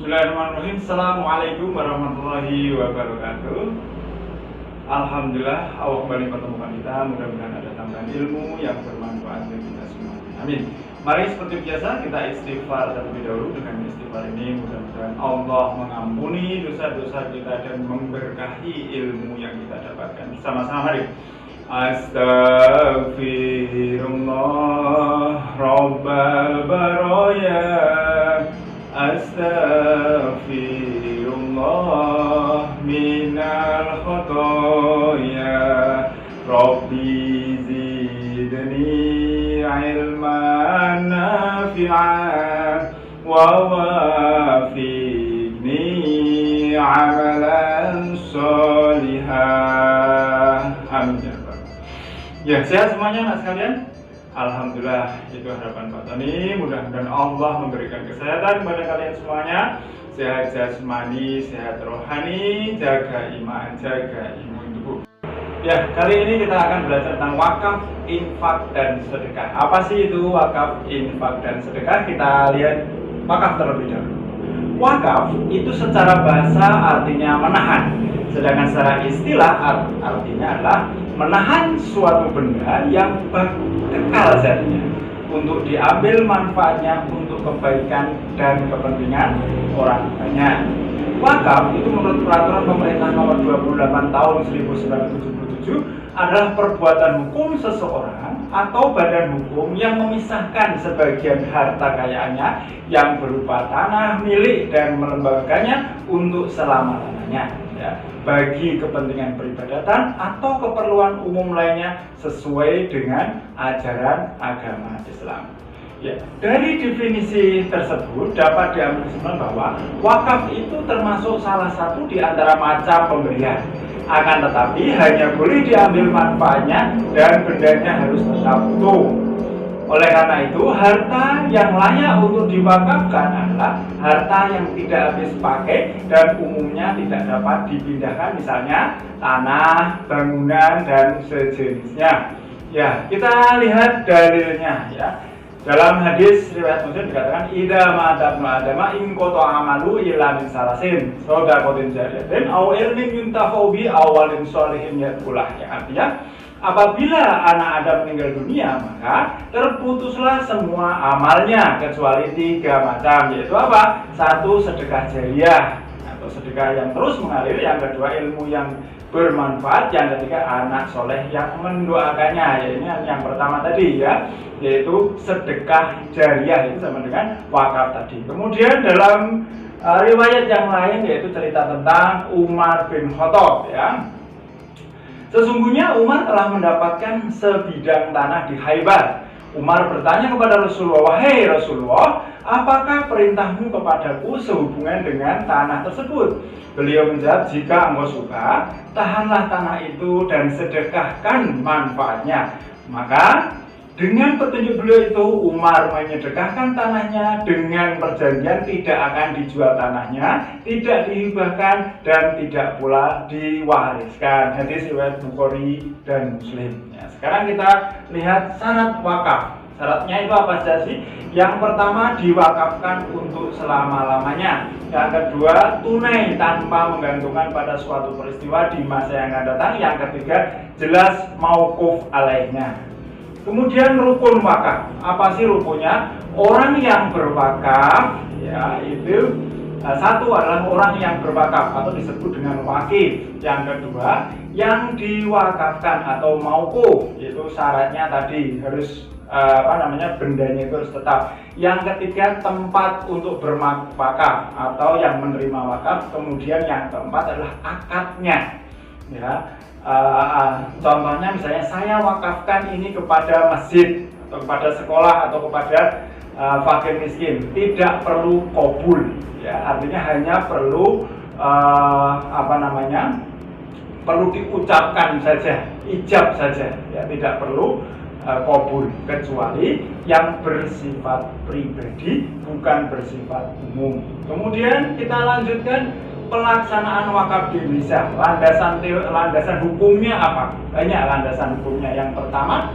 Bismillahirrahmanirrahim. Assalamualaikum warahmatullahi wabarakatuh. Alhamdulillah Allah kembali pertemukan kita. Mudah-mudahan ada tambahan ilmu yang bermanfaat bagi kita semua. Amin. Mari seperti biasa kita istighfar terlebih dahulu. Dengan istighfar ini mudah-mudahan Allah mengampuni dosa-dosa kita dan memberkahi ilmu yang kita dapatkan. Sama-sama mari. Astaghfirullah Rabbal baraya, Astaghfirullah minal khotoya, Rabbi zidni ilman nafi'an wa wafiqni amalan sholihah. Amin. Ya, sehat semuanya anak sekalian. Alhamdulillah, itu harapan Pak Tony. Mudah-mudahan Allah memberikan kesehatan kepada kalian semuanya. Sehat jasmani, sehat rohani, jaga iman, jaga imun tubuh. Ya, kali ini kita akan belajar tentang wakaf, infak, dan sedekah. Apa sih itu wakaf, infak, dan sedekah? Kita lihat wakaf terlebih dahulu. Wakaf itu secara bahasa artinya menahan, sedangkan secara istilah artinya adalah menahan suatu benda yang kekal zatnya untuk diambil manfaatnya untuk kebaikan dan kepentingan orang banyak. Wakaf itu menurut peraturan pemerintah nomor 28 tahun 1977 adalah perbuatan hukum seseorang atau badan hukum yang memisahkan sebagian harta kekayaannya yang berupa tanah milik dan melembaganya untuk selama-lamanya, ya, bagi kepentingan peribadatan atau keperluan umum lainnya sesuai dengan ajaran agama Islam. Ya, dari definisi tersebut dapat diambil kesimpulan bahwa wakaf itu termasuk salah satu di antara macam pemberian. Akan tetapi hanya boleh diambil manfaatnya dan bendanya harus tetap utuh. Oleh karena itu, harta yang layak untuk diwakafkan adalah harta yang tidak habis pakai dan umumnya tidak dapat dipindahkan, misalnya tanah, bangunan, dan sejenisnya. Ya, kita lihat dalilnya ya. Dalam hadis riwayat Muslim dikatakan idza mata ibnu adama in qata amalu illa min salasin shadaqatin jariyatin aw ilmin yuntafa'u bi aw walin sholihin yadkulah. Ya, artinya apabila anak Adam meninggal dunia maka terputuslah semua amalnya kecuali 3 macam, yaitu apa? 1. Sedekah jariyah atau sedekah yang terus mengalir, yang kedua ilmu yang bermanfaat, yang ketiga anak soleh yang mendoakannya. Ya, ini yang pertama tadi ya, yaitu sedekah jariyah, itu sama dengan wakaf tadi. Kemudian dalam riwayat yang lain yaitu cerita tentang Umar bin Khattab ya. Sesungguhnya Umar telah mendapatkan sebidang tanah di Khaybar. Umar bertanya kepada Rasulullah, "Wahai Rasulullah, apakah perintahmu kepadaku sehubungan dengan tanah tersebut?" Beliau menjawab, "Jika engkau suka, tahanlah tanah itu dan sedekahkan manfaatnya." Maka dengan petunjuk beliau itu, Umar menyedekahkan tanahnya dengan perjanjian tidak akan dijual tanahnya, tidak dihibahkan, dan tidak pula diwariskan. Hadis riwayat Bukhari dan Muslim. Ya, sekarang kita lihat syarat wakaf. Syaratnya itu apa saja sih? Yang pertama, diwakafkan untuk selama-lamanya. Yang kedua, tunai tanpa menggantungkan pada suatu peristiwa di masa yang akan datang. Yang ketiga, jelas mauquf alaihnya. Kemudian rukun wakaf. Apa sih rukunnya? Orang yang berwakaf ya itu satu adalah orang yang berwakaf atau disebut dengan wakif. Yang kedua, yang diwakafkan atau mauquf, itu syaratnya tadi harus bendanya itu harus tetap. Yang ketiga, tempat untuk berwakaf atau yang menerima wakaf. Kemudian yang keempat adalah akadnya. Ya, contohnya misalnya saya wakafkan ini kepada masjid atau kepada sekolah atau kepada fakir miskin, tidak perlu qabul. Ya, artinya hanya perlu perlu diucapkan saja, ijab saja. Ya, tidak perlu qabul, kecuali yang bersifat pribadi bukan bersifat umum. Kemudian kita lanjutkan pelaksanaan wakaf di Indonesia. Landasan hukumnya apa? Banyak landasan hukumnya. Yang pertama,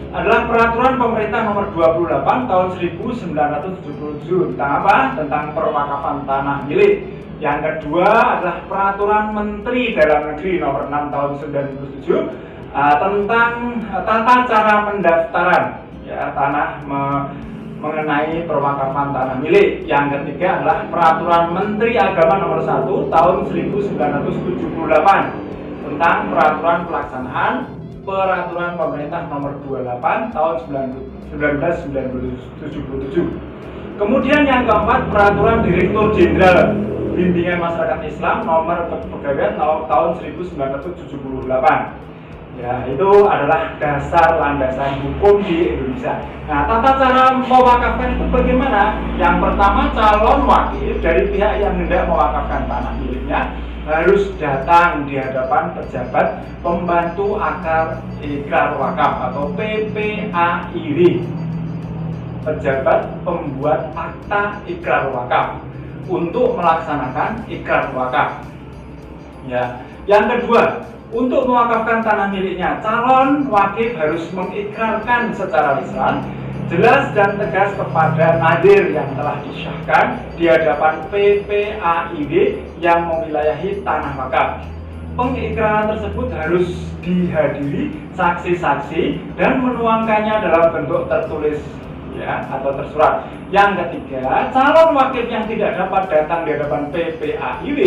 adalah peraturan pemerintah nomor 28 tahun 1977 tentang apa? Tentang perwakafan tanah milik. Yang kedua adalah peraturan Menteri Dalam Negeri nomor 6 tahun 97 tentang tata cara pendaftaran ya tanah mengenai perwakafan tanah milik. Yang ketiga adalah peraturan Menteri Agama nomor 1 tahun 1978 tentang peraturan pelaksanaan peraturan pemerintah nomor 28 tahun 1977. Kemudian yang keempat peraturan Direktur Jenderal Bimbingan Masyarakat Islam nomor Kepegawaian tahun 1978. Ya, itu adalah dasar landasan hukum di Indonesia. Nah, tata cara mewakafkan itu bagaimana? Yang pertama, calon wakil dari pihak yang hendak mewakafkan tanah miliknya harus datang di hadapan pejabat pembantu akad ikrar wakaf atau PPAIW, pejabat pembuat akta ikrar wakaf, untuk melaksanakan ikrar wakaf. Ya, yang kedua, untuk mewakafkan tanah miliknya, calon wakil harus mengikrarkan secara lisan, jelas dan tegas kepada nadir yang telah disahkan di hadapan PPAIW yang mewilayahi tanah wakaf. Pengikraran tersebut harus dihadiri saksi-saksi dan menuangkannya dalam bentuk tertulis ya atau tersurat. Yang ketiga, calon wakil yang tidak dapat datang di hadapan PPAIW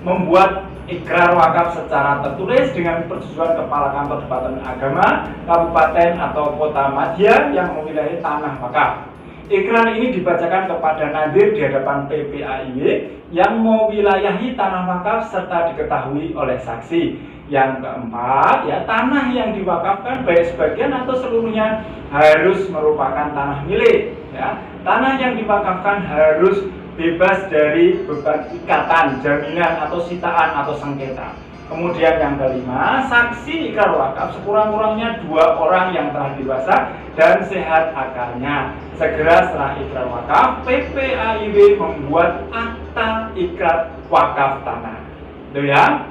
membuat ikrar wakaf secara tertulis dengan persetujuan Kepala Kantor Departemen Agama Kabupaten atau Kota Madya yang mewilayahi tanah wakaf. Ikrar ini dibacakan kepada nadir di hadapan PPAIW yang mewilayahi tanah wakaf serta diketahui oleh saksi. Yang keempat, ya tanah yang diwakafkan baik sebagian atau seluruhnya harus merupakan tanah milik. Ya, tanah yang diwakafkan harus bebas dari beban ikatan, jaminan atau sitaan atau sengketa. Kemudian yang kelima, saksi ikrar wakaf sekurang-kurangnya 2 orang yang telah dewasa dan sehat akalnya. Segera setelah ikrar wakaf, PPAIW membuat akta ikrar wakaf tanah. Itu ya.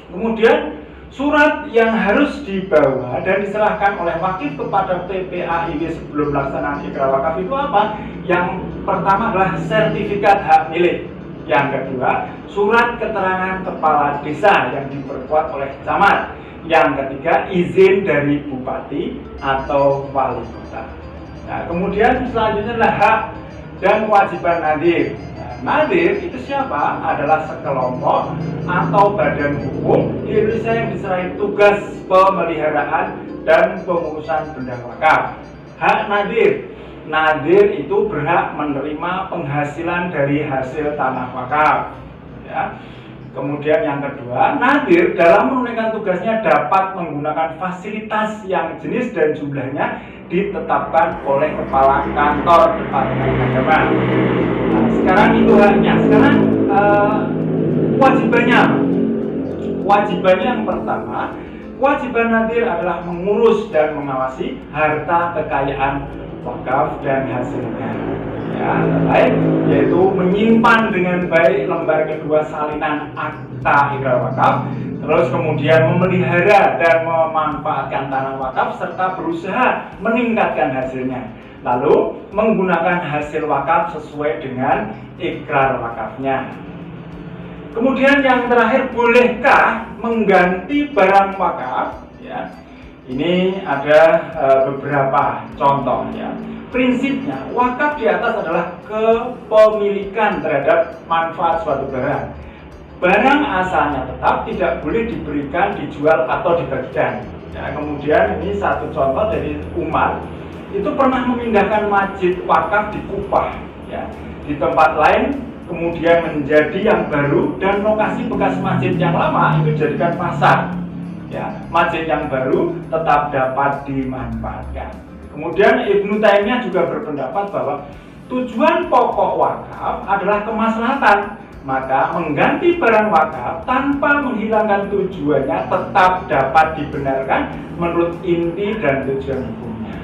Kemudian surat yang harus dibawa dan diserahkan oleh wakil kepada PPAIW sebelum pelaksanaan ikrar wakaf itu apa? Yang pertama adalah sertifikat hak milik. Yang kedua, surat keterangan kepala desa yang diperkuat oleh camat. Yang ketiga, izin dari bupati atau wali kota. Nah, kemudian selanjutnya adalah hak dan kewajiban nadir. Nadir itu siapa? Adalah sekelompok atau badan hukum di Indonesia yang diserahi tugas pemeliharaan dan pengurusan benda wakaf. Hak nadir. Nadir itu berhak menerima penghasilan dari hasil tanah wakaf. Ya. Kemudian yang kedua, nadir dalam menunaikan tugasnya dapat menggunakan fasilitas yang jenis dan jumlahnya ditetapkan oleh Kepala Kantor Departemen Agama. Nah, sekarang itu haknya. Sekarang kewajibannya. Kewajibannya yang pertama, kewajiban nadir adalah mengurus dan mengawasi harta kekayaan wakaf dan hasilnya. Ya, baik, yaitu menyimpan dengan baik lembar kedua salinan akta ikrar wakaf, terus kemudian memelihara dan memanfaatkan tanah wakaf serta berusaha meningkatkan hasilnya. Lalu menggunakan hasil wakaf sesuai dengan ikrar wakafnya. Kemudian yang terakhir, bolehkah mengganti barang wakaf? Ya, ini ada beberapa contoh ya. Prinsipnya, wakaf di atas adalah kepemilikan terhadap manfaat suatu barang. Barang asalnya tetap tidak boleh diberikan, dijual atau dibagikan. Ya, kemudian ini satu contoh dari Umar, itu pernah memindahkan masjid wakaf di Kufah, ya, di tempat lain, kemudian menjadi yang baru dan lokasi bekas masjid yang lama itu dijadikan pasar. Ya, masjid yang baru tetap dapat dimanfaatkan. Kemudian Ibnu Taimiyah juga berpendapat bahwa tujuan pokok wakaf adalah kemaslahatan, maka mengganti barang wakaf tanpa menghilangkan tujuannya tetap dapat dibenarkan menurut inti dan tujuan hukumnya.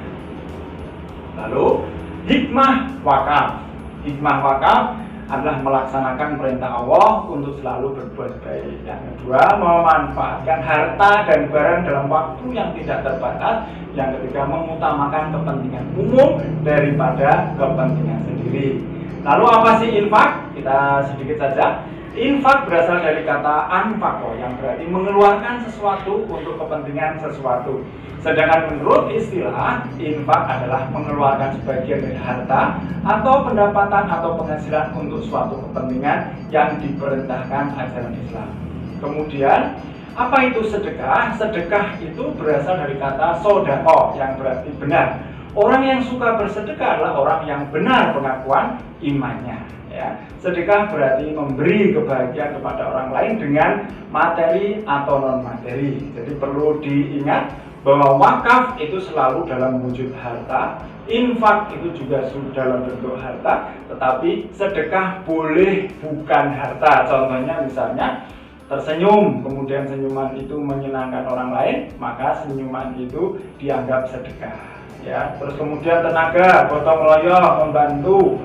Lalu hikmah wakaf. Hikmah wakaf adalah melaksanakan perintah Allah untuk selalu berbuat baik. Yang kedua, memanfaatkan harta dan barang dalam waktu yang tidak terbatas. Yang ketiga, mengutamakan kepentingan umum daripada kepentingan sendiri. Lalu apa sih infak? Kita sedikit saja. Infak berasal dari kata anfaqo yang berarti mengeluarkan sesuatu untuk kepentingan sesuatu. Sedangkan menurut istilah, infak adalah mengeluarkan sebagian dari harta atau pendapatan atau penghasilan untuk suatu kepentingan yang diperintahkan ajaran Islam. Kemudian, apa itu sedekah? Sedekah itu berasal dari kata sodaqo yang berarti benar. Orang yang suka bersedekah adalah orang yang benar pengakuan imannya. Ya, sedekah berarti memberi kebahagiaan kepada orang lain dengan materi atau non materi. Jadi perlu diingat bahwa wakaf itu selalu dalam wujud harta, infak itu juga dalam bentuk harta, tetapi sedekah boleh bukan harta. Contohnya misalnya tersenyum, kemudian senyuman itu menyenangkan orang lain, maka senyuman itu dianggap sedekah. Ya, terus kemudian tenaga, gotong royong, membantu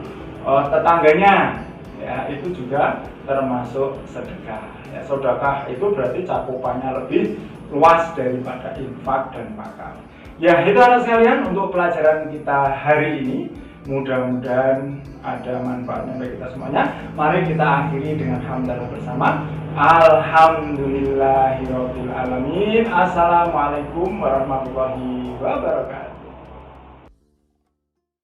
tetangganya, ya itu juga termasuk sedekah. Ya, sedekah itu berarti cakupannya lebih luas daripada infak dan wakaf. Ya, itu anak sekalian untuk pelajaran kita hari ini. Mudah-mudahan ada manfaatnya bagi kita semuanya. Mari kita akhiri dengan hamdalah bersama. Alhamdulillahirabbil alamin. Assalamualaikum warahmatullahi wabarakatuh.